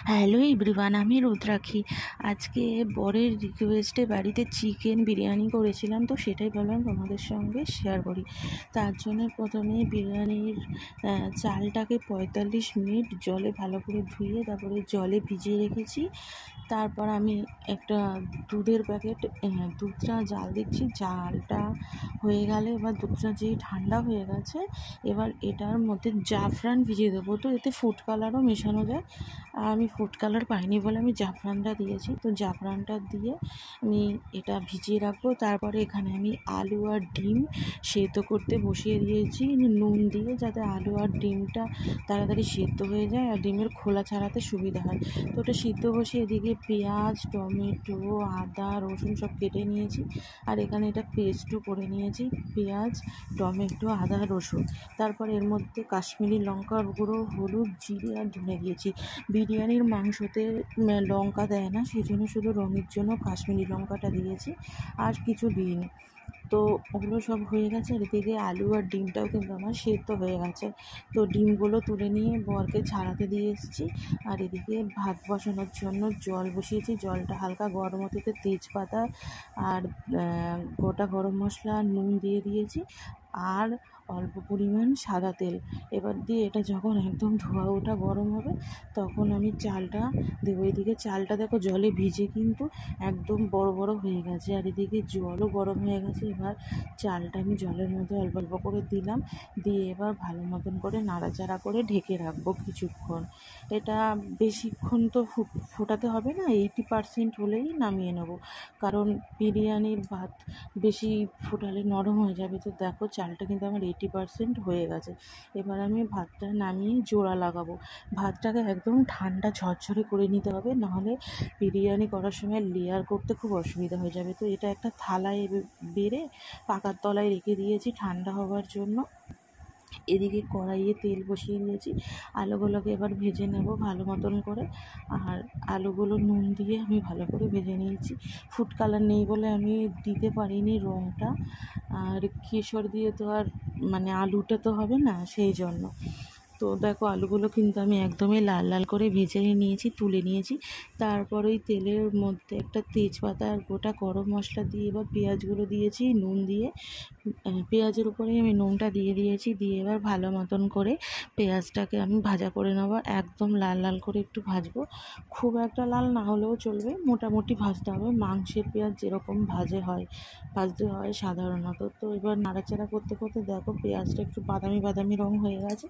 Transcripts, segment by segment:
Hello everyone, আমি রুদ্রাক্ষী। আজকে বরের রিকোয়েস্টে বাড়িতে চিকেন বিরিয়ানি করেছিলাম, তো সেটাই ভাবলাম তোমাদের সঙ্গে শেয়ার করি। তার জন্য প্রথমে বিরিয়ানির চালটাকে 45 মিনিট জলে ভালো করে ধুয়ে তারপরে জলে ভিজিয়ে রেখেছি। তারপর আমি একটা দুধের প্যাকেট, দুধটা জাল দিচ্ছি। জালটা হয়ে গেলে এবার দুধটা যেই ঠান্ডা হয়ে গেছে, এবার এটার মধ্যে জাফরান ভিজিয়ে দেবো। তো এতে ফুড কালারও মেশানো যায়, আর আমি ফুড কালার পাইনি বলে আমি জাফরানটা দিয়েছি। তো জাফরানটা দিয়ে আমি এটা ভিজিয়ে রাখবো। তারপরে এখানে আমি আলু আর ডিম সেদ্ধ করতে বসিয়ে দিয়েছি নুন দিয়ে, যাতে আলু আর ডিমটা তাড়াতাড়ি সেদ্ধ হয়ে যায় আর ডিমের খোলা ছাড়াতে সুবিধা হয়। তো ওটা সিদ্ধ বসিয়ে এদিকে পেঁয়াজ, টমেটো, আদা, রসুন সব কেটে নিয়েছি, আর এখানে এটা পেস্টও করে নিয়েছি, পেঁয়াজ, টমেটো, আদা, রসুন। তারপর এর মধ্যে কাশ্মীরি লঙ্কার গুঁড়ো, হলুদ, জিরে আর ধনে দিয়েছি। বিরিয়ানির মাংসতে লঙ্কা দেয় না, সেই জন্য শুধু রঙের জন্য কাশ্মীরি লঙ্কাটা দিয়েছি, আর কিছু দিইনি। তো ওগুলো সব হয়ে গেছে। আর এদিকে আলু আর ডিমটাও কিন্তু আমার সেদ্ধ হয়ে গেছে। তো ডিমগুলো তুলে নিয়ে বরকে ছাড়াতে দিয়ে এসেছি। আর এদিকে ভাত বসানোর জন্য জল বসিয়েছি। জলটা হালকা গরম হতে তেজপাতা আর গোটা গরম মশলা, নুন দিয়ে দিয়েছি, আর অল্প পরিমাণ সাদা তেল। এবার দিয়ে এটা যখন একদম ধোয়া ওঠা গরম হবে, তখন আমি চালটা দেবো। এদিকে চালটা দেখো জলে ভিজে কিন্তু একদম বড় বড় হয়ে গেছে, আর এদিকে জলও গরম হয়ে গেছে। এবার চালটা আমি জলের মধ্যে অল্প অল্প করে দিলাম, দিয়ে এবার ভালো মতন করে নাড়াচাড়া করে ঢেকে রাখবো কিছুক্ষণ। এটা বেশিক্ষণ তো ফোটাতে হবে না, 80% হলেই নামিয়ে নেব, কারণ বিরিয়ানির ভাত বেশি ফোটালে নরম হয়ে যাবে। তো দেখো চালটা কিন্তু আমার 80% হয়ে গেছে। এবার আমি ভাতটা নামিয়ে জোড়া লাগাবো। ভাতটাকে একদম ঠান্ডা ঝরঝরে করে নিতে হবে, নাহলে বিরিয়ানি করার সময় লেয়ার করতে খুব অসুবিধা হয়ে যাবে। তো এটা একটা থালায় বেড়ে পাকার তলায় রেখে দিয়েছি ঠান্ডা হওয়ার জন্য। এদিকে কড়াইয়ে তেল বসিয়ে দিয়েছি, আলুগুলোকে এবার ভেজে নেব ভালো মতন করে। আর আলুগুলো নুন দিয়ে আমি ভালো করে ভেজে নিয়েছি। ফুড কালার নেই বলে আমি দিতে পারিনি রঙটা, আর কেশর দিয়ে তো আর আলুটা তো হবে না, সেই জন্য। তো দেখো আলুগুলো কিন্তু আমি একদমই লাল লাল করে ভেজে নিয়েছি, তুলে নিয়েছি। তারপর ওই তেলের মধ্যে একটা তেজপাতা আর গোটা গরম মশলা দিয়ে এবার পেঁয়াজগুলো দিয়েছি নুন দিয়ে। পেঁয়াজের উপরেই আমি নুনটা দিয়ে দিয়েছি, দিয়ে এবার ভালো মতন করে পেঁয়াজটাকে আমি ভাজা করে নেব। একদম লাল লাল করে একটু ভাজবো, খুব একটা লাল না হলেও চলবে, মোটামুটি ভাজতে হবে, মাংসের পেঁয়াজ যেরকম ভাজতে হয় সাধারণত। তো এবার নাড়াচাড়া করতে করতে দেখো পেঁয়াজটা একটু বাদামি বাদামি রঙ হয়ে গেছে।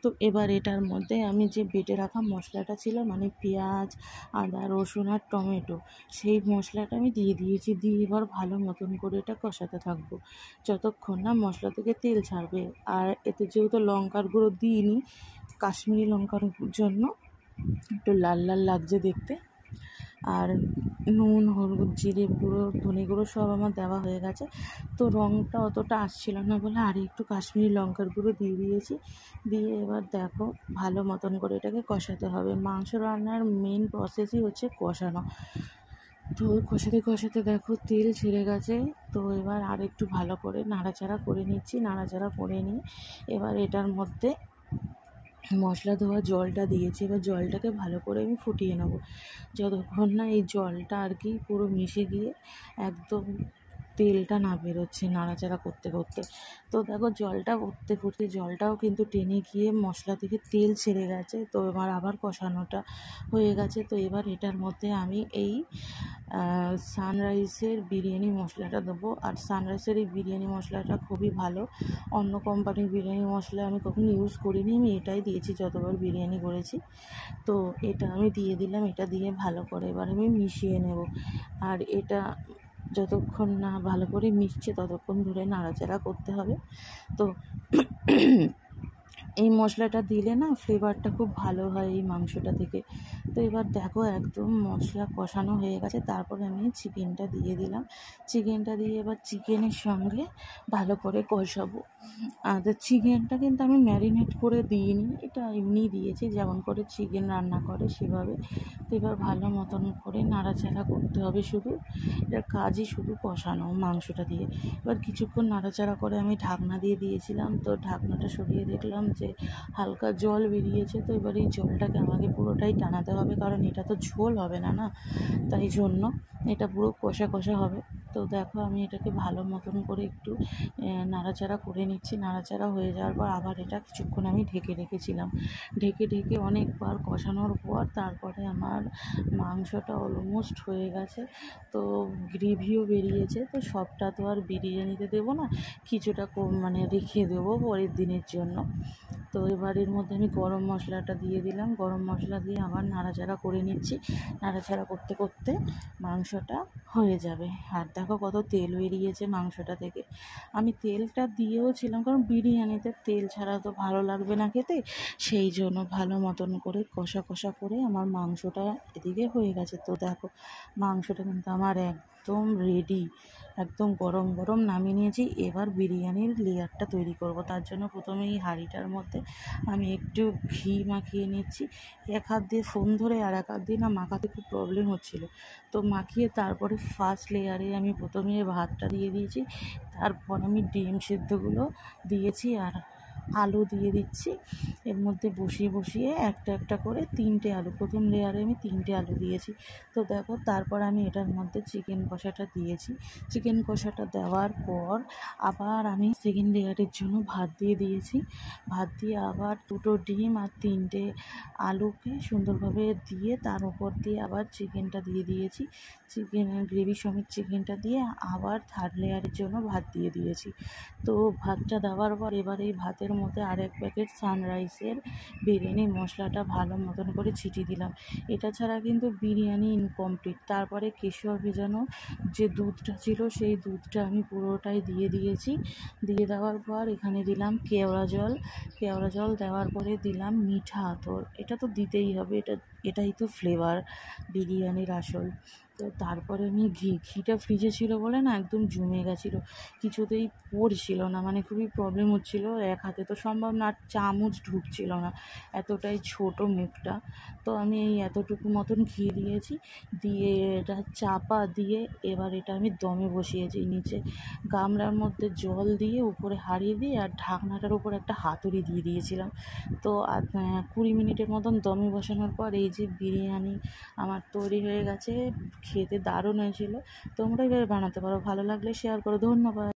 তো এবার এটার মধ্যে আমি যে বেটে রাখা মশলাটা ছিল, পেঁয়াজ, আদা, রসুন আর টমেটো, সেই মশলাটা আমি দিয়ে দিয়েছি। দিয়ে এবার ভালো মতন করে এটা কষাতে থাকবো যতক্ষণ না মশলা থেকে তেল ছাড়বে। আর এতে যেহেতু লঙ্কার গুঁড়ো দিইনি, কাশ্মীরি লঙ্কার জন্য একটু লাল লাল লাগছে দেখতে। আর নুন, হলুদ, জিরে গুঁড়ো, ধনে গুঁড়ো সব আমার দেওয়া হয়ে গেছে। তো রঙটা অতটা আসছিল না বলে আর একটু কাশ্মীরি লঙ্কার গুঁড়ো দিয়ে দিয়েছি। দিয়ে এবার দেখো ভালো মতন করে এটাকে কষাতে হবে। মাংস রান্নার মেন প্রসেসই হচ্ছে কষানো। তো কষাতে কষাতে দেখো তেল ছেড়ে গেছে। তো এবার আর একটু ভালো করে নাড়াচাড়া করে নিচ্ছি। নাড়াচাড়া করে নিয়ে এবার এটার মধ্যে মশলা ধোয়া জলটা দিয়েছি। এবার জলটাকে ভালো করে আমি ফুটিয়ে নেব, যতক্ষণ না এই জলটা আর কি পুরো মিশে গিয়ে একদম তেলটা না বেরোচ্ছে নাড়াচাড়া করতে করতে। তো দেখো জলটা ফুটতে ফুটতে জলটাও কিন্তু টেনে গিয়ে মশলা থেকে তেল ছেড়ে গেছে। তো এবার আবার কষানোটা হয়ে গেছে। তো এবার এটার মধ্যে আমি এই সানরাইসের বিরিয়ানি মশলাটা দেবো। আর সানরাইসের এই বিরিয়ানি মশলাটা খুবই ভালো, অন্য কোম্পানির বিরিয়ানি মশলা আমি কখনো ইউজ করিনি, আমি এটাই দিয়েছি যতবার বিরিয়ানি করেছি। তো এটা আমি দিয়ে দিলাম, এটা দিয়ে ভালো করে এবার আমি মিশিয়ে নেব। আর এটা যতক্ষণ না ভালো করে মিশছে ততক্ষণ ধরে নাড়াচাড়া করতে হবে। তো এই মশলাটা দিলে না ফ্লেভারটা খুব ভালো হয় এই মাংসটা থেকে। তো এবার দেখো একদম মশলা কষানো হয়ে গেছে। তারপরে আমি চিকেনটা দিয়ে দিলাম। চিকেনটা দিয়ে এবার চিকেনের সঙ্গে ভালো করে কষাবো। আর চিকেনটা কিন্তু আমি ম্যারিনেট করে দিইনি, এটা এমনি দিয়েছি যেমন করে চিকেন রান্না করে সেভাবে। তো এবার ভালো মতন করে নাড়াচাড়া করতে হবে, শুধু এটার কাজই শুধু কষানো মাংসটা দিয়ে। এবার কিছুক্ষণ নাড়াচাড়া করে আমি ঢাকনা দিয়ে দিয়েছিলাম। তো ঢাকনাটা সরিয়ে দেখলাম যে যে হালকা জল বেরিয়েছে। তো এবার এই জলটাকে আমাকে পুরোটাই টানাতে হবে, কারণ এটা তো ঝোল হবে না, না, তাই জন্য এটা পুরো কষা কষা হবে। তো দেখো আমি এটাকে ভালো মতন করে একটু নাড়াচাড়া করে নিচ্ছি। নাড়াচাড়া হয়ে যাওয়ার পর আবার এটা কিছুক্ষণ আমি ঢেকে রেখেছিলাম। ঢেকে অনেকবার কষানোর পর তারপরে আমার মাংসটা অলমোস্ট হয়ে গেছে। তো গ্রেভিও বেরিয়েছে। তো সবটা তো আর বিরিয়ানিতে দেবো না, কিছুটা মানে রেখে দেবো পরের দিনের জন্য। তো এবার এর মধ্যে আমি গরম মশলাটা দিয়ে দিলাম। গরম মশলা দিয়ে আবার নাড়াচাড়া করে নিচ্ছি। নাড়াচাড়া করতে করতে মাংসটা হয়ে যাবে। আর দেখো কত তেল বেরিয়েছে মাংসটা থেকে। আমি তেলটা দিয়েও ছিলাম, কারণ বিরিয়ানিতে তেল ছাড়া তো ভালো লাগবে না খেতে, সেই জন্য ভালো মতন করে কষা কষা করে আমার মাংসটা এদিকে হয়ে গেছে। তো দেখো মাংসটা কিন্তু আমার একদম রেডি, একদম গরম গরম নামিয়ে নিয়েছি। এবার বিরিয়ানির লেয়ারটা তৈরি করব। তার জন্য প্রথমে এই হাঁড়িটার মধ্যে আমি একটু ঘি মাখিয়ে নিচ্ছি। এক হাত দিয়ে ফোন ধরে আর এক হাত দিয়ে না মাখাতে খুব প্রবলেম হচ্ছিল। তো মাখিয়ে তারপরে ফার্স্ট লেয়ারে আমি প্রথমে ভাতটা দিয়ে দিয়েছি, তারপর আমি ডিম সেদ্ধগুলো দিয়েছি আর আলু দিয়ে দিচ্ছি। এর মধ্যে বসিয়ে একটা একটা করে 3টে আলু, প্রথম লেয়ারে আমি 3টে আলু দিয়েছি। তো দেখো তারপর আমি এটার মধ্যে চিকেন কষাটা দিয়েছি। চিকেন কষাটা দেওয়ার পর আবার আমি সেকেন্ড লেয়ারের জন্য ভাত দিয়ে দিয়েছি। ভাত দিয়ে আবার 2টো ডিম আর 3টে আলুকে সুন্দরভাবে দিয়ে তার উপর দিয়ে আবার চিকেনটা দিয়ে দিয়েছি। চিকেনের গ্রেভি সমেত চিকেনটা দিয়ে আবার থার্ড লেয়ারের জন্য ভাত দিয়ে দিয়েছি। তো ভাতটা দেওয়ার পর এবার এই ভাতের মধ্যে আরেক প্যাকেট সানরাইসের বিরিয়ানি মশলাটা ভালো মতন করে ছিটিয়ে দিলাম। এটা ছাড়া কিন্তু বিরিয়ানি ইনকমপ্লিট। তারপরে কেশর ভেজানো যে দুধটা ছিল সেই দুধটা আমি পুরোটাই দিয়ে দিয়েছি। দিয়ে দেওয়ার পর এখানে দিলাম কেওড়া জল দেওয়ার পরে দিলাম মিঠা আতর। এটা তো দিতেই হবে, এটাই তো ফ্লেভার বিরিয়ানির আসল। তো তারপরে আমি ঘিটা ফ্রিজে ছিল বলে না একদম জমে গেছিলো, কিছুতেই পড়ছিল না, মানে খুবই প্রবলেম হচ্ছিলো। এক হাতে তো সম্ভব না, আর চামচ ঢুকছিল না, এতটাই ছোট মুখটা। তো আমি এই এতটুকু মতন ঘি দিয়েছি, দিয়ে এটা চাপা দিয়ে এবার এটা আমি দমে বসিয়েছি। নিচে গামলার মধ্যে জল দিয়ে উপরে হাঁড়ি দিয়ে আর ঢাকনাটার উপর একটা হাতুড়ি দিয়ে দিয়েছিলাম। তো 20 মিনিটের মতন দমে বসানোর পর এই যে বিরিয়ানি আমার তৈরি হয়ে গেছে। খেতে দারুণ হয়েছিল। তোমরা এভাবে বানাতে পারো। ভালো লাগলে শেয়ার করো। ধন্যবাদ।